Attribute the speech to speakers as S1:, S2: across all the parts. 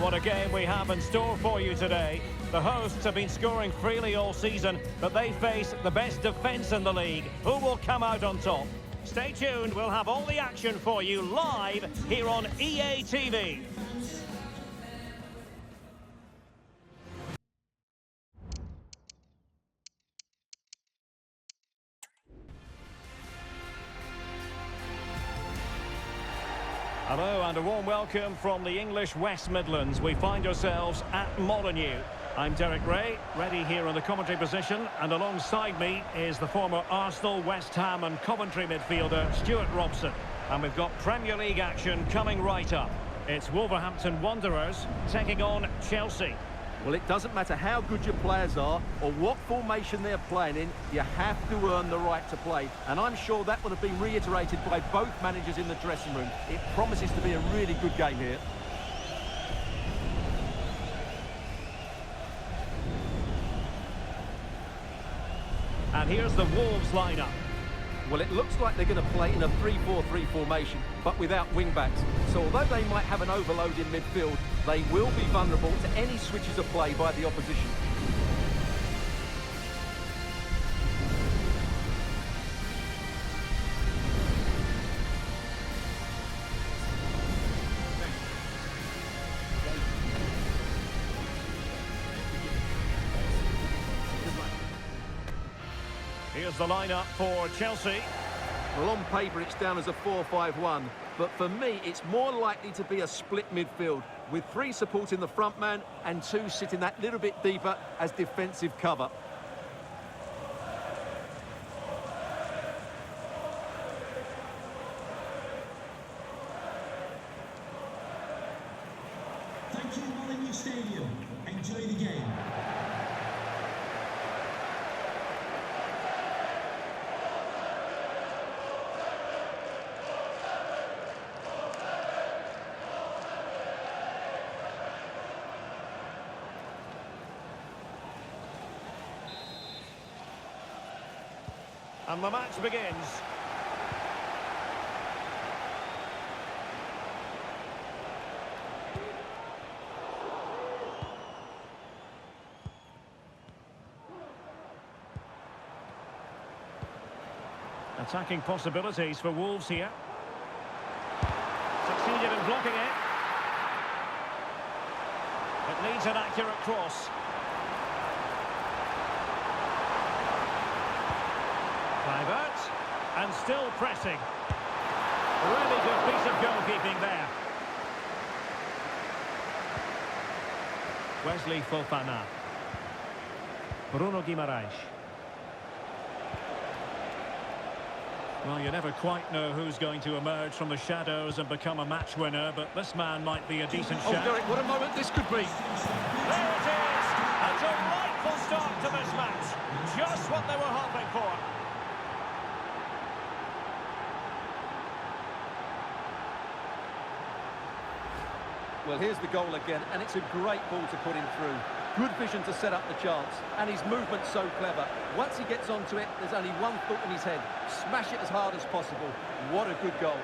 S1: what a game we have in store for you today. The hosts have been scoring freely all season, but they face the best defence in the league. Who will come out on top? Stay tuned, we'll have all the action for you live here on EA TV. Hello and a warm welcome from the English West Midlands. We find ourselves at Molineux. I'm Derek Ray, ready here in the commentary position, and alongside me is the former Arsenal, West Ham and Coventry midfielder Stuart Robson. And we've got Premier League action coming right up. It's Wolverhampton Wanderers taking on Chelsea.
S2: Well, it doesn't matter how good your players are or what formation they're playing in, you have to earn the right to play. And I'm sure that would have been reiterated by both managers in the dressing room. It promises to be a really good game here.
S1: And here's the Wolves lineup.
S2: Well, it looks like they're going to play in a 3-4-3 formation, but without wing-backs. So although they might have an overload in midfield, they will be vulnerable to any switches of play by the opposition.
S1: Here's the lineup for Chelsea.
S2: Well, on paper, it's down as a 4-5-1. But for me, it's more likely to be a split midfield, with 3 supporting the front man and 2 sitting that little bit deeper as defensive cover.
S3: Thank you, Molineux Stadium. Enjoy the game.
S1: And the match begins. Attacking possibilities for Wolves here. Succeeded in blocking it. It needs an accurate cross. Kluivert, and still pressing. Really good piece of goalkeeping there. Wesley Fofana. Bruno Guimaraes. Well, you never quite know who's going to emerge from the shadows and become a match winner, but this man might be a decent
S2: Oh,
S1: shot.
S2: Derek, what a moment this could be.
S1: There it is! A delightful start to this match. Just what they were hoping for.
S2: Well, here's the goal again, and it's a great ball to put him through. Good vision to set up the chance, and his movement's so clever. Once he gets onto it, there's only one thought in his head. Smash it as hard as possible. What a good goal.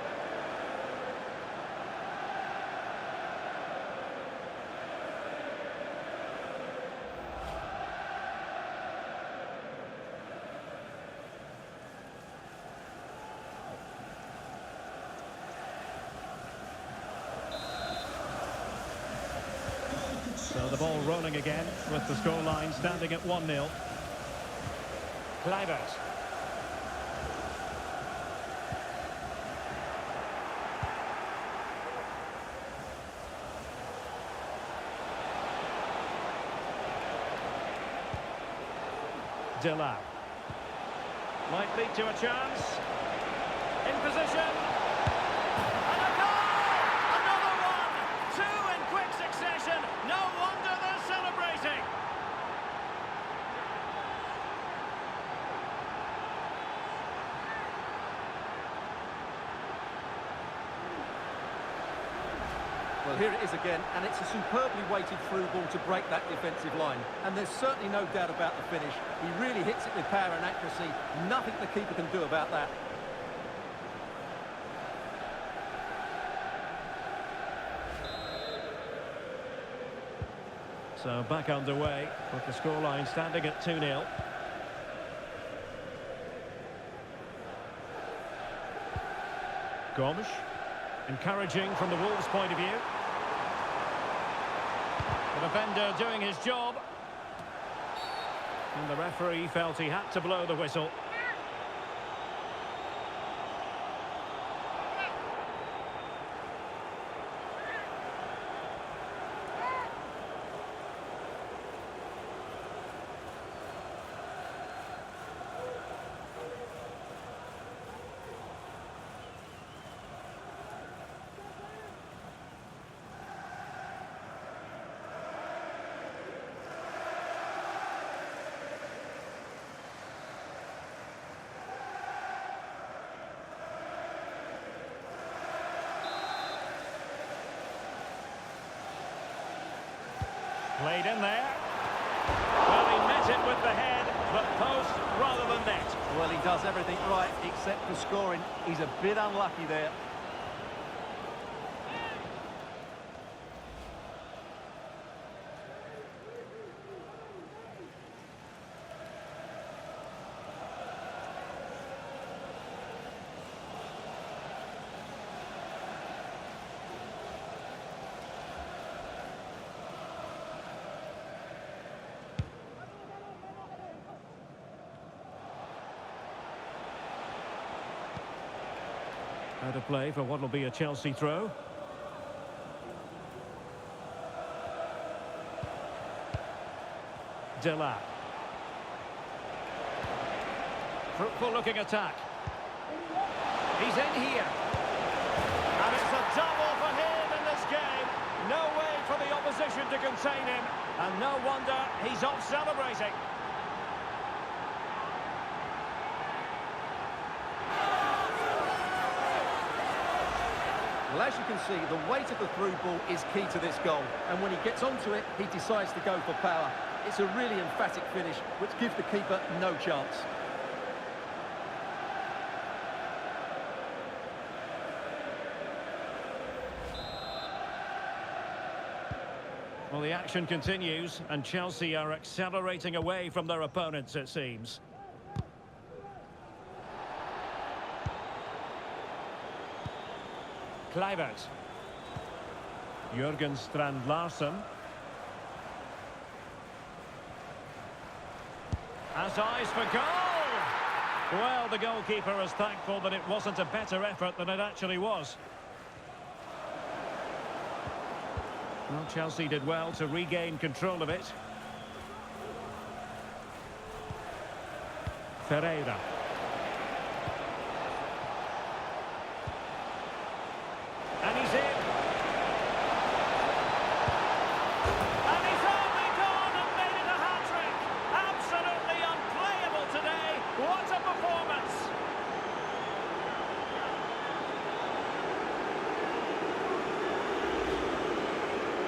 S1: So the ball rolling again with the scoreline standing at 1-0. Kluivert. Delap. Might lead to a chance. In position. And a goal! Another one! 2 in quick succession. No wonder they're celebrating.
S2: Well, here it is again, and it's a superbly weighted through ball to break that defensive line. And there's certainly no doubt about the finish. He really hits it with power and accuracy. Nothing the keeper can do about that.
S1: So back underway with the scoreline standing at 2-0. Gomes, encouraging from the Wolves' point of view. The defender doing his job. And the referee felt he had to blow the whistle. Played in there. Well, he met it with the head, but post rather than net.
S2: Well, he does everything right except for scoring. He's a bit unlucky there.
S1: Out of play for what will be a Chelsea throw. Dela. Fruitful looking attack. He's in here. And it's a double for him in this game. No way for the opposition to contain him. And no wonder he's off celebrating.
S2: Well, as you can see, the weight of the through ball is key to this goal. And when he gets onto it, he decides to go for power. It's a really emphatic finish, which gives the keeper no chance.
S1: Well, the action continues, and Chelsea are accelerating away from their opponents, it seems. Kluivert. Jurgen Strand Larsen. Has eyes for goal! Well, the goalkeeper is thankful that it wasn't a better effort than it actually was. Well, Chelsea did well to regain control of it. Ferreira. And he's in. And he's only gone and made it a hat-trick. Absolutely unplayable today. What a performance.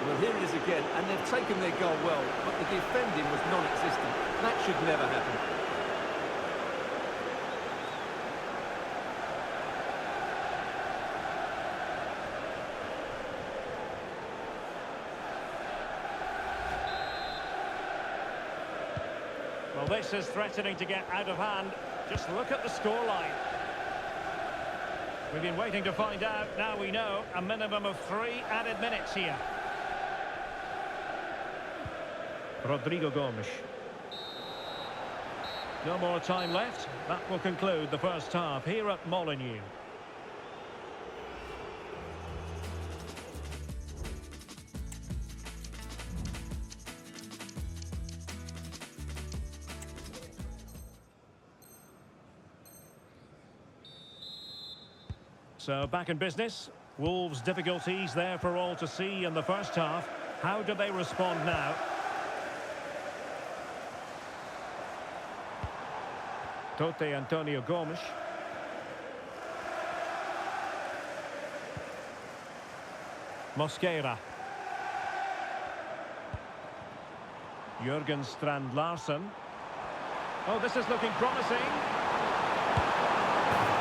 S2: Well, here it is again, and they've taken their goal well, but the defending was non-existent. That should never happen.
S1: Well, this is threatening to get out of hand. Just look at the scoreline. We've been waiting to find out. Now we know a minimum of 3 added minutes here. Rodrigo Gomes. No more time left. That will conclude the first half here at Molineux. So back in business. Wolves' difficulties there for all to see in the first half. How do they respond now? Tote Antonio Gomes. Mosquera. Jurgen Strand Larsen. Oh, this is looking promising.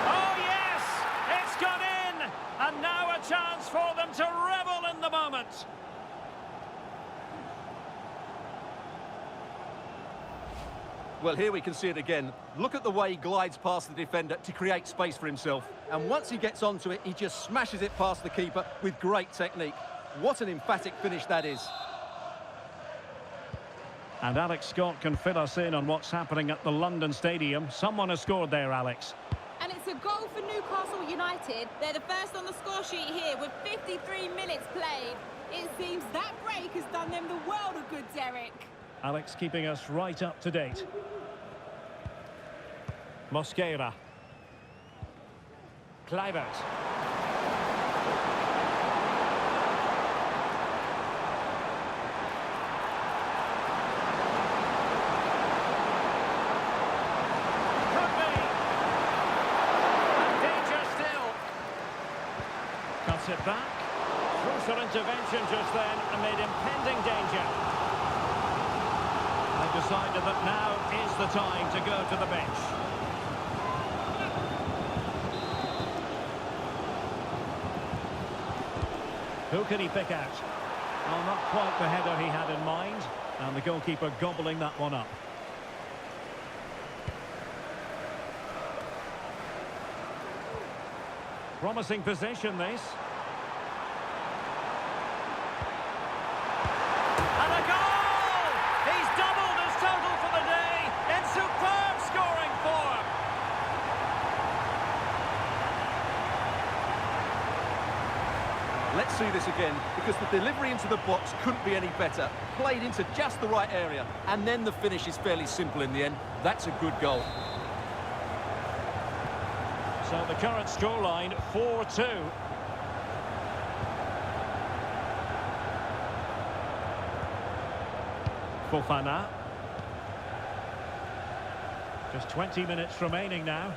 S1: Oh, yes! It's gone in! And now a chance for them to revel in the moment.
S2: Well, here we can see it again. Look at the way he glides past the defender to create space for himself. And once he gets onto it, he just smashes it past the keeper with great technique. What an emphatic finish that is.
S1: And Alex Scott can fill us in on what's happening at the London Stadium. Someone has scored there, Alex.
S4: And it's a goal for Newcastle United. They're the first on the score sheet here with 53 minutes played. It seems that break has done them the world of good, Derek.
S1: Alex keeping us right up to date. Mosquera. Kluivert. Cuts it back. Crucial intervention just then amid impending danger. They decided that now is the time to go to the bench. Who can he pick out? Well, not quite the header he had in mind. And the goalkeeper gobbling that one up. Promising position, this. And a goal! He's doubled his total for the day in superb scoring form.
S2: Let's see this again, because the delivery into the box couldn't be any better. Played into just the right area, and then the finish is fairly simple in the end. That's a good goal.
S1: So the current scoreline, 4-2. Fofana. Just 20 minutes remaining now.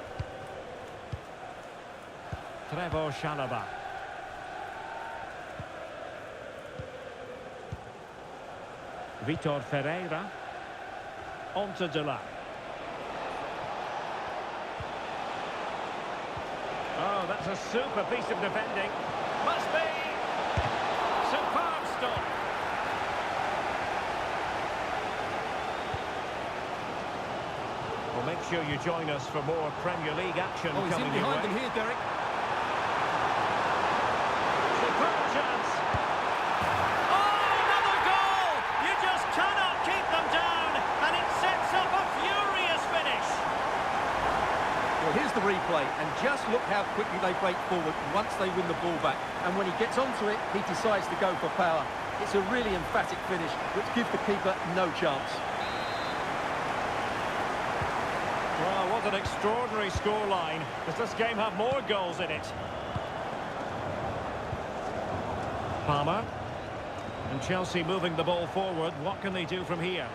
S1: Trevoh Chalobah. Vitor Ferreira. On to Delap. Oh, that's a super piece of defending. Must be. Superb stop. Well, make sure you join us for more Premier League action
S2: Oh, he's
S1: coming
S2: in
S1: your
S2: behind
S1: way.
S2: them here, Derek.
S1: Superb chance. Oh, another goal! You just cannot keep them down, and it sets up a furious finish.
S2: Well, here's the replay, and just look how quickly they break forward once they win the ball back. And when he gets onto it, he decides to go for power. It's a really emphatic finish, which gives the keeper no chance.
S1: Well, what an extraordinary scoreline. Does this game have more goals in it? Palmer. And Chelsea moving the ball forward. What can they do from here?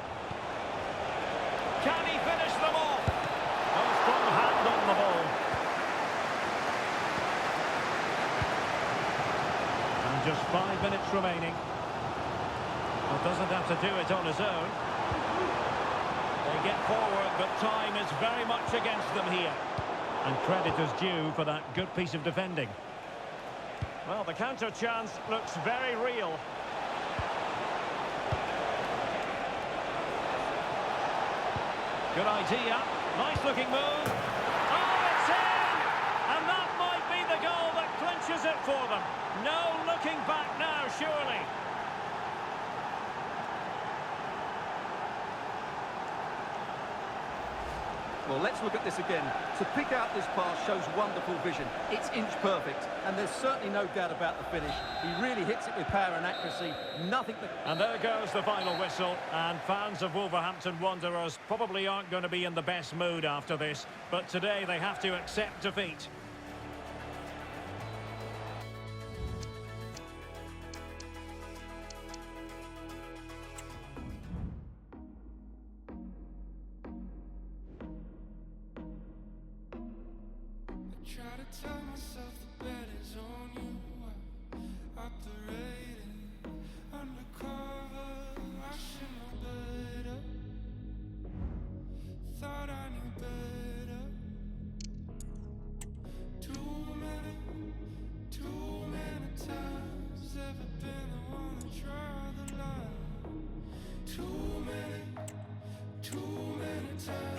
S1: Can he finish them off? A strong hand on the ball. And just 5 minutes remaining. Well, doesn't have to do it on his own. They get forward, but time is very much against them here. And credit is due for that good piece of defending. Well, the counter chance looks very real. Good idea. Nice looking move. Oh, it's in! And that might be the goal that clinches it for them. No looking back now, surely.
S2: Well, let's look at this again. To pick out this pass shows wonderful vision. It's inch perfect, and there's certainly no doubt about the finish. He really hits it with power and accuracy. Nothing that...
S1: And there goes the final whistle, and fans of Wolverhampton Wanderers probably aren't going to be in the best mood after this, but today they have to accept defeat.
S5: Try to tell myself the bet is on you. Operating undercover, I should know better. Thought I knew better. Too many times ever been the one to try the line. Too many times.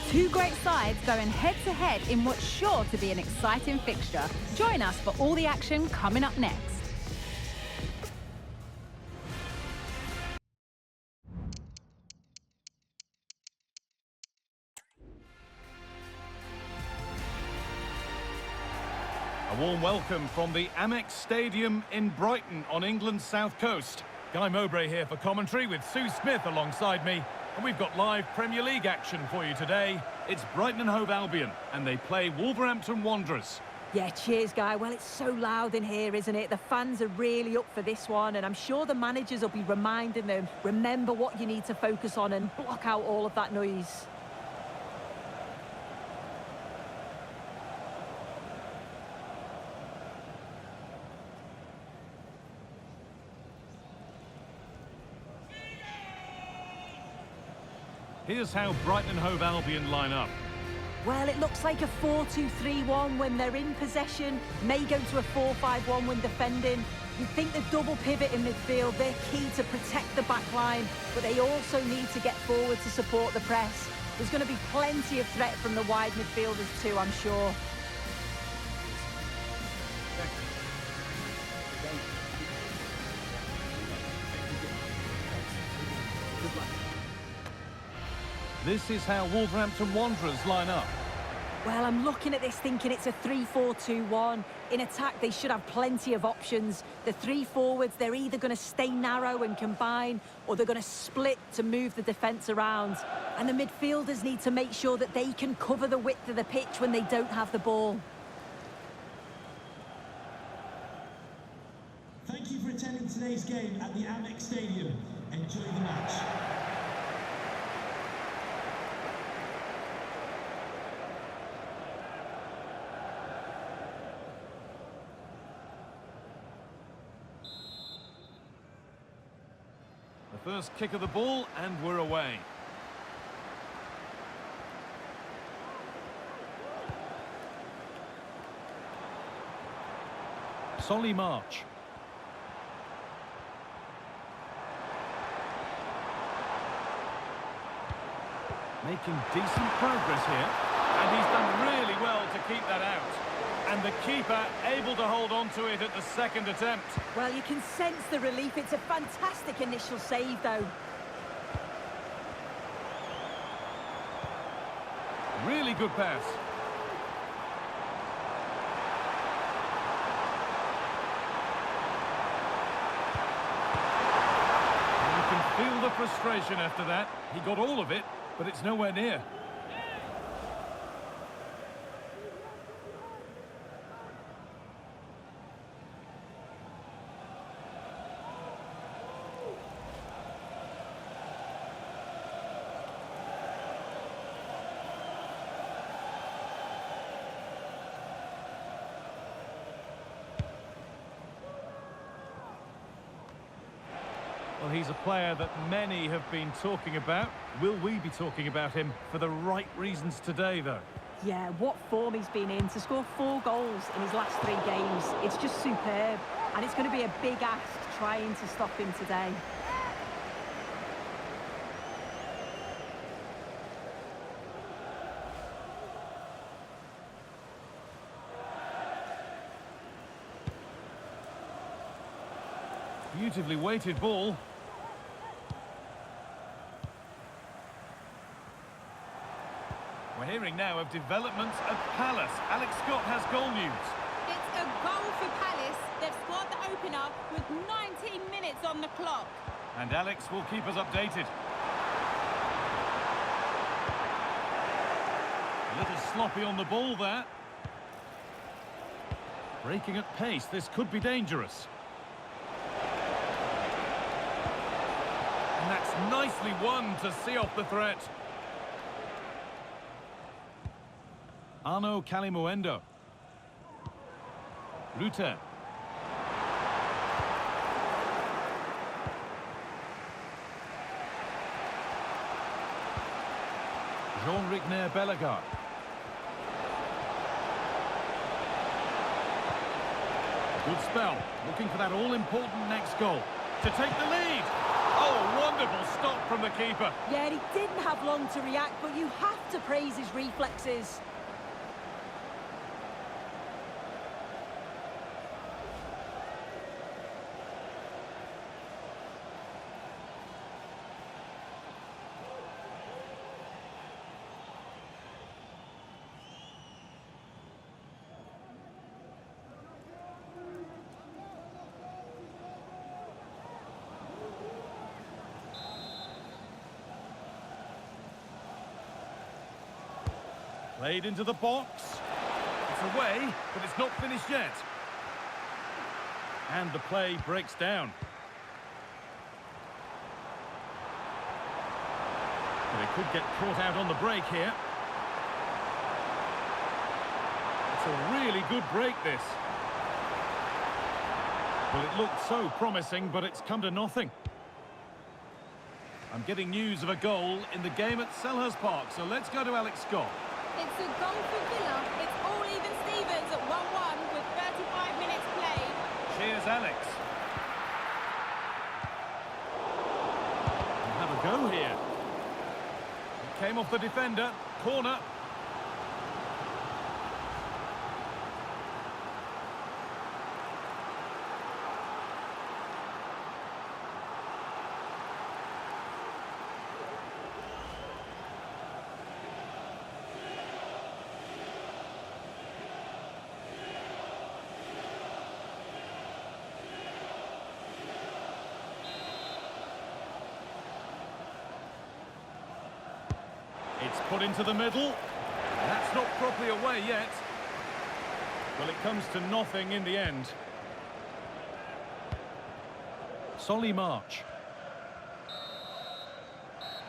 S4: Two great sides going head-to-head in what's sure to be an exciting fixture. Join us for all the action coming up next.
S6: A warm welcome from the Amex Stadium in Brighton on England's south coast. Guy Mowbray here for commentary with Sue Smith alongside me. And we've got live Premier League action for you today. It's Brighton and Hove Albion, and they play Wolverhampton Wanderers.
S7: Yeah, cheers, Guy. Well, it's so loud in here, isn't it? The fans are really up for this one, and I'm sure the managers will be reminding them, remember what you need to focus on and block out all of that noise.
S6: Here's how Brighton and Hove Albion line up.
S7: Well, it looks like a 4-2-3-1 when they're in possession, may go to a 4-5-1 when defending. You think the double pivot in midfield, they're key to protect the back line, but they also need to get forward to support the press. There's going to be plenty of threat from the wide midfielders too, I'm sure.
S6: This is how Wolverhampton Wanderers line up.
S7: Well, I'm looking at this thinking it's a 3-4-2-1. In attack, they should have plenty of options. The three forwards, they're either going to stay narrow and combine, or they're going to split to move the defence around. And the midfielders need to make sure that they can cover the width of the pitch when they don't have the ball.
S3: Thank you for attending today's game at the Amex Stadium. Enjoy the match.
S6: The first kick of the ball, and we're away. Solly March. Making decent progress here, and he's done really well to keep that out. And the keeper able to hold on to it at the second attempt.
S7: Well, you can sense the relief. It's a fantastic initial save, though.
S6: Really good pass. And you can feel the frustration after that. He got all of it, but it's nowhere near. Well, he's a player that many have been talking about. Will we be talking about him for the right reasons today, though?
S7: Yeah, what form he's been in. To score 4 goals in his last 3 games, it's just superb. And it's going to be a big ask trying to stop him today.
S6: Beautifully weighted ball. We're hearing now of developments at Palace. Alex Scott has goal news.
S4: It's a goal for Palace. They've scored the opener with 19 minutes on the clock.
S6: And Alex will keep us updated. A little sloppy on the ball there. Breaking at pace, this could be dangerous. And that's nicely won to see off the threat. Arnaud Kalimuendo. Rutter. Jean-Ric Nair-Bellegarde. Good spell, looking for that all-important next goal. To take the lead. Oh, wonderful stop from the keeper.
S7: Yeah, he didn't have long to react, but you have to praise his reflexes.
S6: Played into the box. It's away, but it's not finished yet. And the play breaks down. They could get caught out on the break here. It's a really good break, this. Well, it looked so promising, but it's come to nothing. I'm getting news of a goal in the game at Selhurst Park, so let's go to Alex Scott.
S4: It's a goal for Villa. It's all even Stevens at 1-1 with 35 minutes played.
S6: Cheers, Alex. We'll have a go here. It came off the defender. Corner. It's put into the middle. That's not properly away yet. Well, it comes to nothing in the end. Solly March.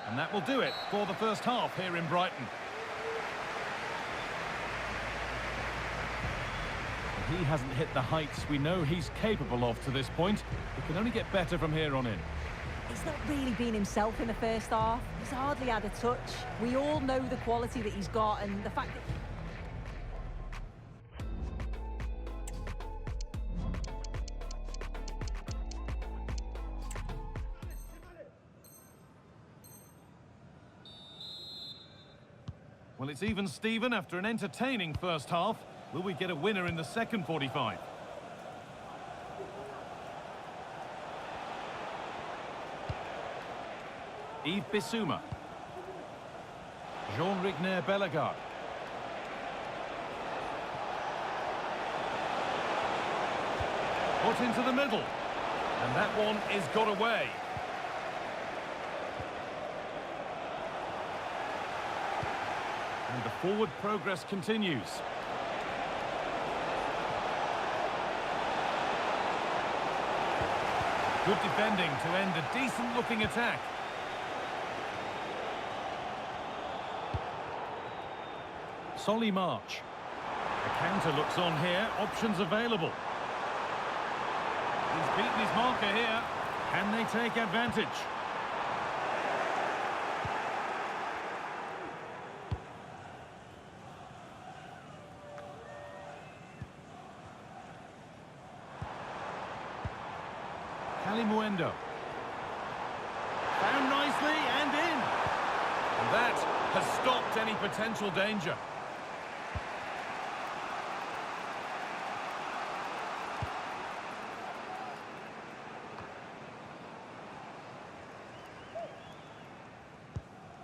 S6: And that will do it for the first half here in Brighton. He hasn't hit the heights we know he's capable of to this point. He can only get better from here on in.
S7: He's not really been himself in the first half. He's hardly had a touch. We all know the quality that he's got and the fact that...
S6: Well, it's even Steven after an entertaining first half. Will we get a winner in the second 45? Yves Bissouma. Jean-Rigner Bellegarde. Put into the middle. And that one is got away. And the forward progress continues. Good defending to end a decent-looking attack. Solly March. A counter looks on here. Options available. He's beaten his marker here. Can they take advantage? Kalimuendo. Found nicely and in. And that has stopped any potential danger.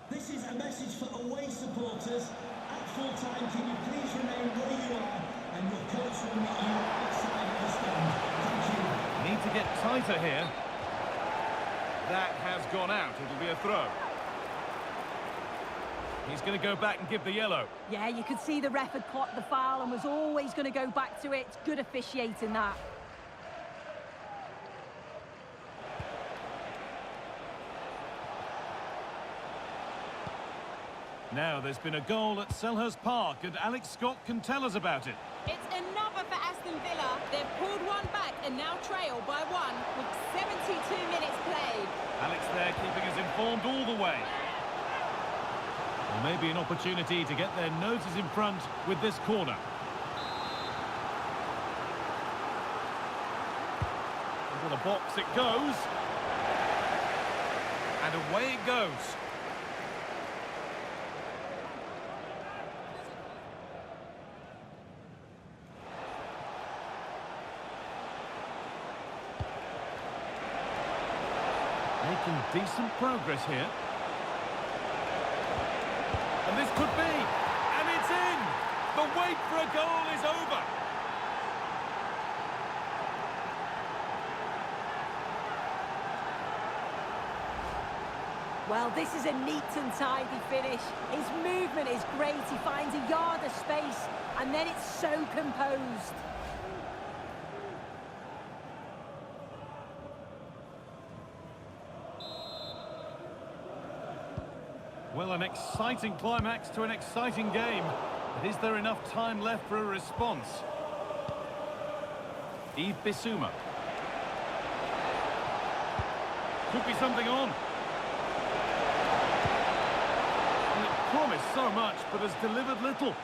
S3: This is a message for away supporters. At full time, can you please remain where you are, and your coach will meet you outside of the stand. Thank you.
S6: Need to get tighter here. That has gone out. It'll be a throw. He's going to go back and give the yellow.
S7: Yeah, you could see the ref had clocked the foul and was always going to go back to it. It's good officiating that.
S6: Now, there's been a goal at Selhurst Park, and Alex Scott can tell us about it.
S4: It's another for Aston Villa. They've pulled one back and now trail by one with 72 minutes played.
S6: Alex there keeping us informed all the way. Well, maybe an opportunity to get their noses in front with this corner. Into the box it goes. And away it goes. Making decent progress here. And this could be. And it's in! The wait for a goal is over.
S7: Well, this is a neat and tidy finish. His movement is great. He finds a yard of space, and then it's so composed.
S6: Well, an exciting climax to an exciting game. But is there enough time left for a response? Yves Bissouma. Could be something on. And it promised so much, but has delivered little.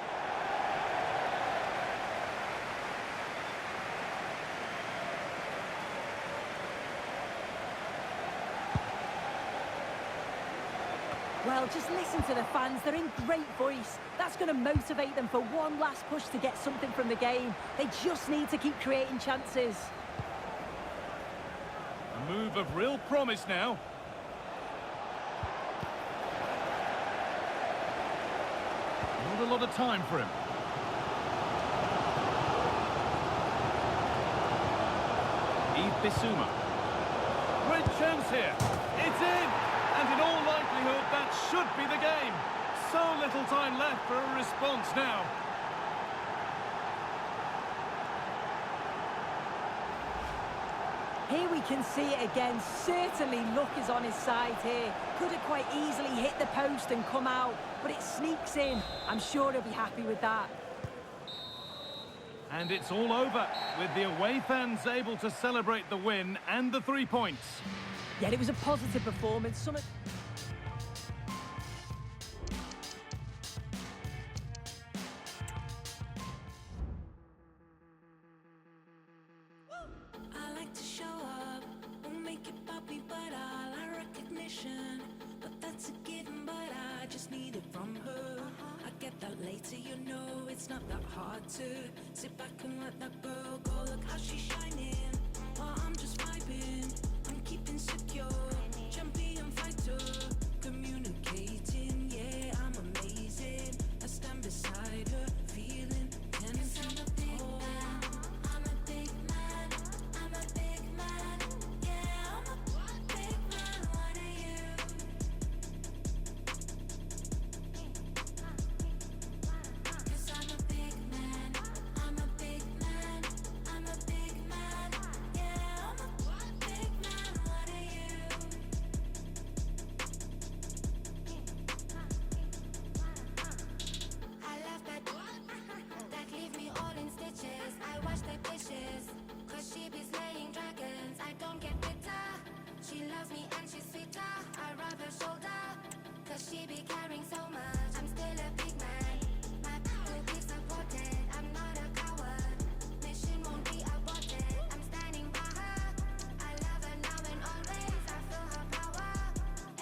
S7: Well, just listen to the fans. They're in great voice. That's going to motivate them for one last push to get something from the game. They just need to keep creating chances.
S6: A move of real promise now. Not a lot of time for him. Yves Bissouma. Great chance here. It's in! And in all likelihood, that should be the game. So little time left for a response now.
S7: Here we can see it again. Certainly luck is on his side here. Could have quite easily hit the post and come out, but it sneaks in. I'm sure he'll be happy with that.
S6: And it's all over, with the away fans able to celebrate the win and the 3 points.
S7: Yeah, it was a positive performance.
S5: I like to show up, won't make it poppy, but I like recognition. But that's a given, but I just need it from her. I get that later, you know, it's not that hard to sit back and let that girl go. Look how she's shining, while I'm just vibing. I'm keeping secure, champion fighter, communicating, yeah, I'm amazing. I stand beside her, feeling tense. I'm a big man, I'm a big man, I'm a big man, yeah, I'm a big man, what are you? 'Cause I'm a big man, I'm a big man, I'm a big man, yeah, I'm a big man, what are you? I love that leave me all in stitches. I wash the dishes, 'cause she be slaying dragons. I don't get bitter. She loves me and she's sweeter. I rub her shoulder, 'cause she be carrying so much. I'm still a big man, my will be supported. I'm not a coward, mission won't be aborted. I'm standing by her, I love her now and always. I feel her power,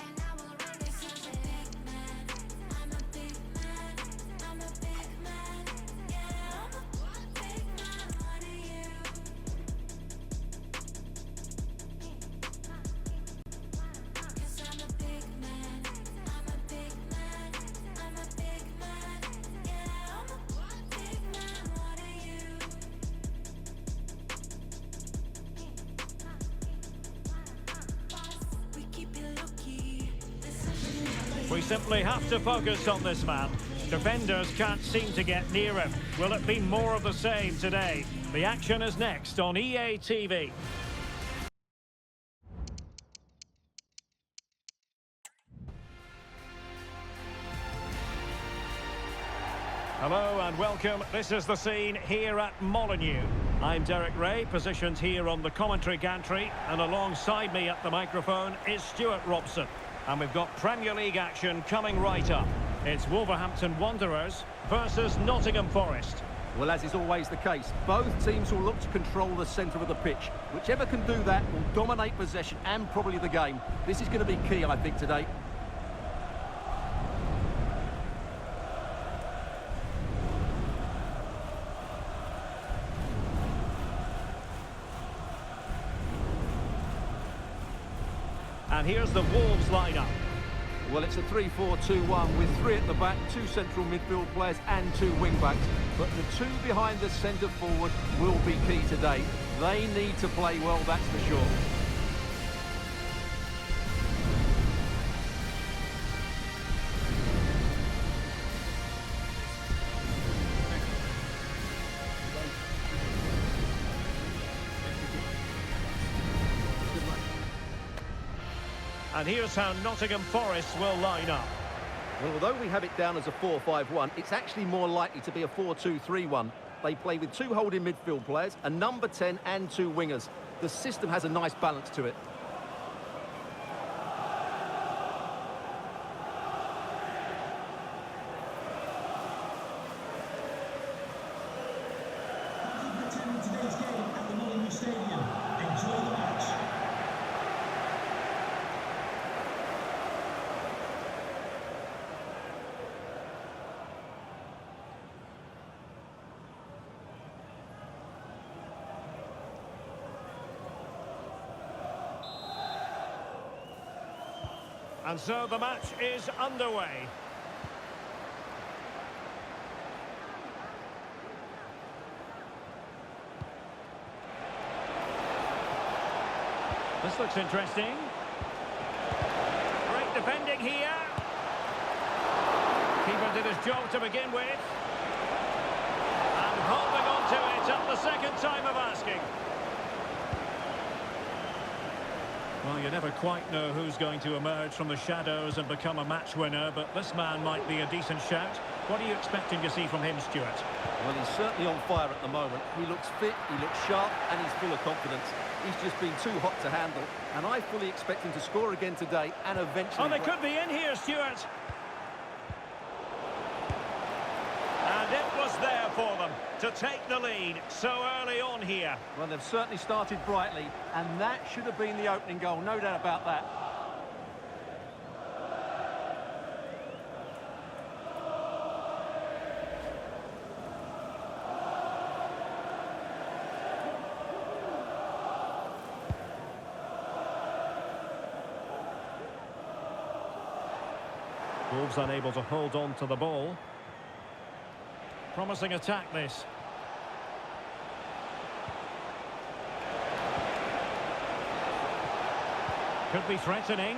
S5: and I will run this country. Big man, I'm a big man, I'm a big man, yeah, I'm a big man, what are you? 'Cause I'm a big man, I'm a big man, I'm a big man, yeah, I'm a big man, what are you? We keep it low-key.
S1: We simply have to focus on this man. Defenders can't seem to get near him. Will it be more of the same today? The action is next on EA TV. Hello and welcome. This is the scene here at Molineux. I'm Derek Ray, positioned here on the commentary gantry, and alongside me at the microphone is Stuart Robson. And we've got Premier League action coming right up. It's Wolverhampton Wanderers versus Nottingham Forest.
S2: Well, as is always the case, both teams will look to control the centre of the pitch. Whichever can do that will dominate possession and probably the game. This is going to be key, I think, today.
S1: And here's the Wolves lineup.
S2: Well, it's a 3-4-2-1 with 3 at the back, 2 central midfield players and 2 wing-backs. But the 2 behind the centre forward will be key today. They need to play well, that's for sure.
S1: And here's how Nottingham Forest will line up.
S2: Well, although we have it down as a 4-5-1, it's actually more likely to be a 4-2-3-1. They play with 2 holding midfield players, a number 10 and 2 wingers. The system has a nice balance to it.
S3: Thank you for attending today's game at the Molineux Stadium. Enjoy the match.
S1: And so the match is underway. This looks interesting. Great defending here. Keeper did his job to begin with. And holding on to it at the second time of asking. Well, you never quite know who's going to emerge from the shadows and become a match winner, but this man might be a decent shout. What are you expecting to see from him, Stuart?
S2: Well, he's certainly on fire at the moment. He looks fit, he looks sharp, and he's full of confidence. He's just been too hot to handle, and I fully expect him to score again today and eventually...
S1: Oh, they could be in here, Stuart. And it was there for them to take the lead so early on here.
S2: Well, they've certainly started brightly, and that should have been the opening goal, no doubt about that.
S1: Wolves unable to hold on to the ball. Promising attack, this. Could be threatening.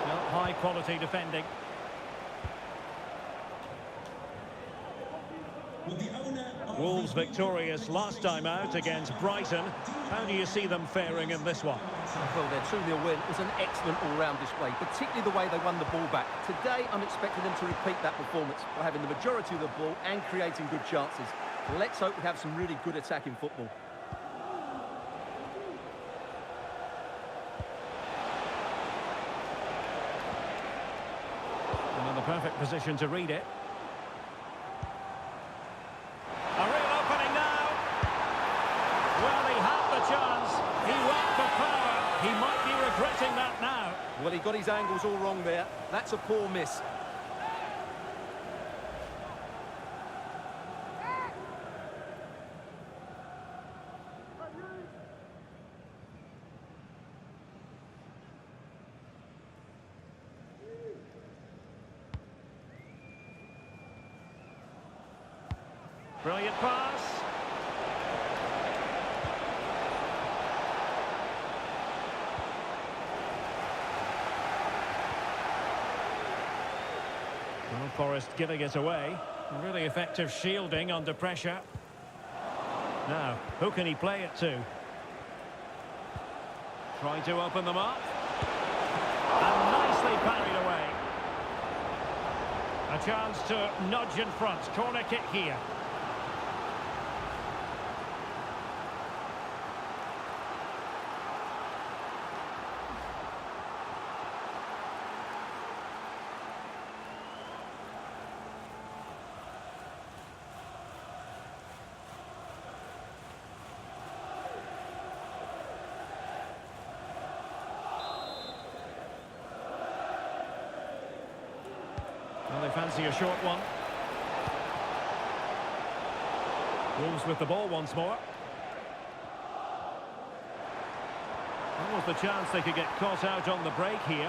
S1: Well, high quality defending.
S3: With the owner of
S1: Wolves victorious last time out against Brighton. How do you see them faring in this one?
S2: Well, their 2-0 win was an excellent all-round display, particularly the way they won the ball back. Today, I'm expecting them to repeat that performance by having the majority of the ball and creating good chances. Let's hope we have some really good attacking football.
S1: And in the perfect position to read it. A real opening now. Well, he had the chance. He went for power. He might be regretting that now.
S2: Well, he got his angles all wrong there. That's a poor miss.
S1: Brilliant pass. Well, Forest giving it away. Really effective shielding under pressure. Now, who can he play it to? Trying to open them up. And nicely parried away. A chance to nudge in front. Corner kick here. fancy a short one. Wolves with the ball once more. Almost the chance they could get caught out on the break here.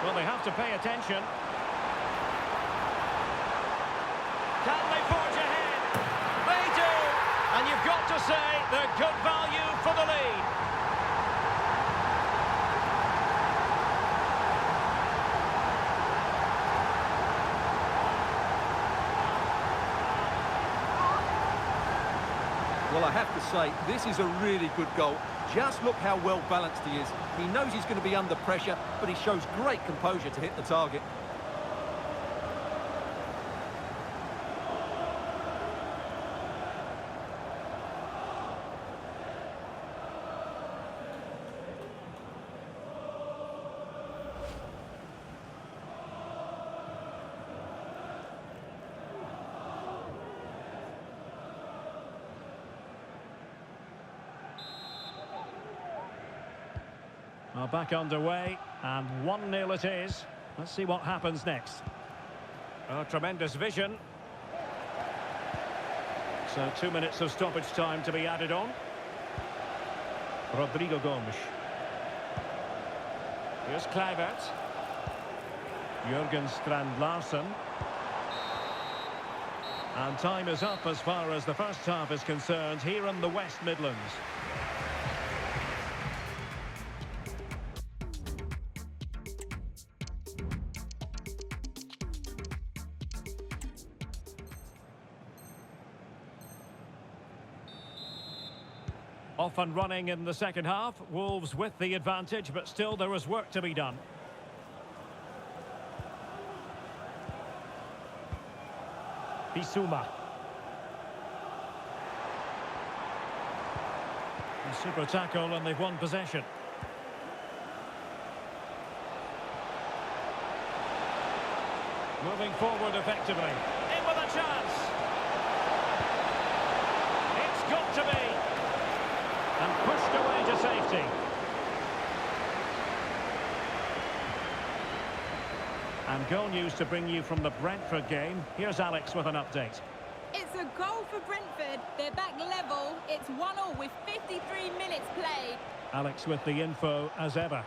S1: Well, they have to pay attention. Can they forge ahead? They do! And you've got to say they're good value for the lead.
S2: Well, I have to say, this is a really good goal. Just look how well balanced he is. He knows he's going to be under pressure, but he shows great composure to hit the target.
S1: Well, back underway, and 1-0 it is. Let's see what happens next. Oh, tremendous vision. So 2 minutes of stoppage time to be added on. Rodrigo Gomes. Here's Kluivert. Jurgen Strand Larsen. And time is up as far as the first half is concerned here in the West Midlands. Off and running in the second half. Wolves with the advantage, but still there is work to be done. Bissouma. A super tackle and they've won possession. Moving forward effectively. In with a chance. It's got to be. And pushed away to safety. And goal news to bring you from the Brentford game. Here's Alex with an update.
S4: It's a goal for Brentford. They're back level. It's 1-1 with 53 minutes played.
S1: Alex with the info as ever.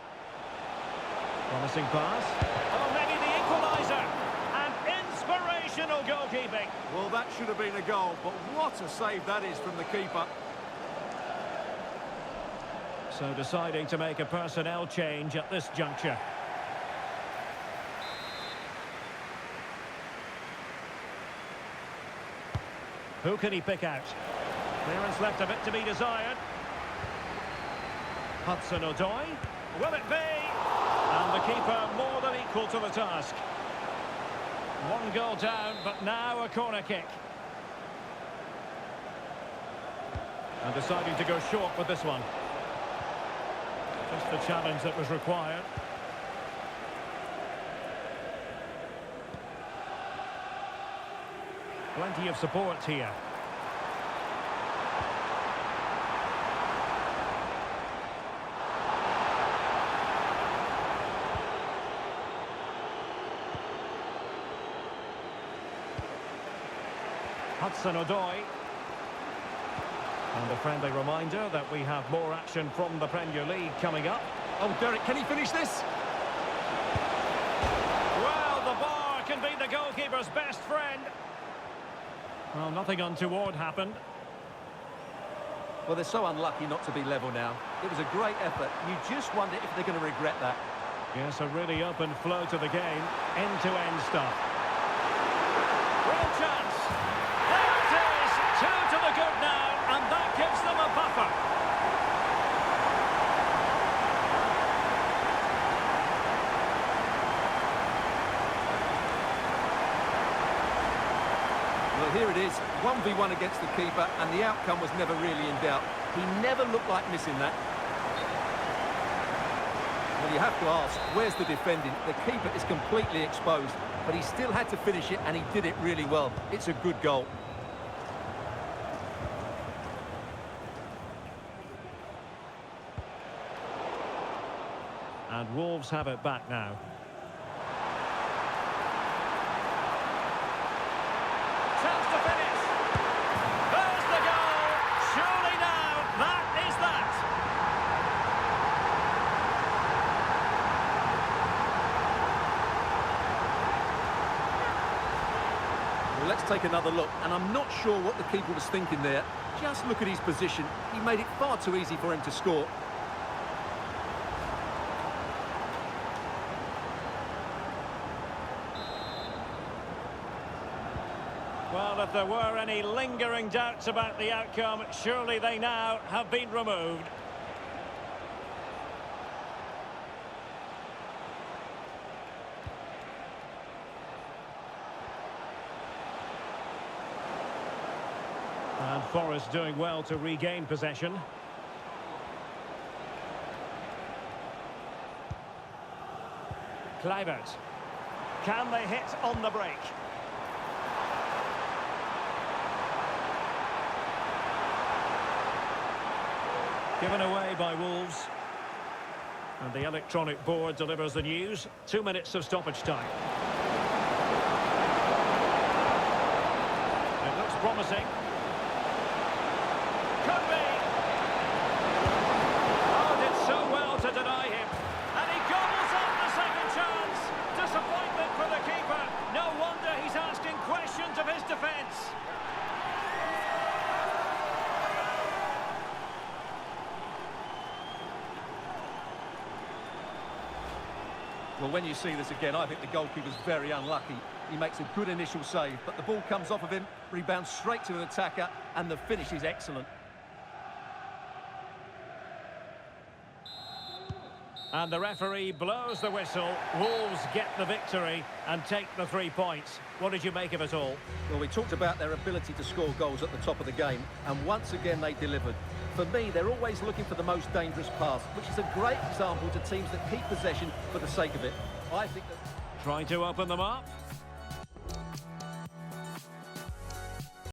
S1: Promising pass. Oh, maybe the equaliser. And inspirational goalkeeping.
S2: Well, that should have been a goal, but what a save that is from the keeper.
S1: So deciding to make a personnel change at this juncture. Who can he pick out? Clearance left a bit to be desired. Hudson-Odoi. Will it be? And the keeper more than equal to the task. 1 goal down, but now a corner kick. And deciding to go short with this one. Just the challenge that was required. Plenty of support here. Hudson-Odoi. And a friendly reminder that we have more action from the Premier League coming up.
S2: Oh, Derek, can he finish this?
S1: Well, the bar can be the goalkeeper's best friend. Well, nothing untoward happened.
S2: Well, they're so unlucky not to be level now. It was a great effort. You just wonder if they're going to regret that.
S1: Yes, a really open flow to the game. End-to-end stuff. Real chance. There it is. 2 to the good now, and that gives them a buffer.
S2: Well, here it is, 1v1 against the keeper, and the outcome was never really in doubt. He never looked like missing that. Well, you have to ask, where's the defending? The keeper is completely exposed, but he still had to finish it, and he did it really well. It's a good goal.
S1: And Wolves have it back now.
S2: let's take another look. And I'm not sure what the keeper was thinking there. Just look at his position. He made it far too easy for him to score.
S1: Well, if there were any lingering doubts about the outcome, surely they now have been removed. And Forest doing well to regain possession. Kluivert. Can they hit on the break? Given away by Wolves. And the electronic board delivers the news. 2 minutes of stoppage time. It looks promising. Could be. Oh, did so well to deny him. And he gobbles up the second chance. Disappointment for the keeper. No wonder he's asking questions of his defence.
S2: Well, when you see this again, I think the goalkeeper's very unlucky. He makes a good initial save, but the ball comes off of him, rebounds straight to an attacker, and the finish is excellent.
S1: And the referee blows the whistle. Wolves get the victory and take the 3 points. What did you make of it all?
S2: Well, we talked about their ability to score goals at the top of the game, and once again they delivered. For me, they're always looking for the most dangerous pass, which is a great example to teams that keep possession for the sake of it. I think that...
S1: Trying to open them up.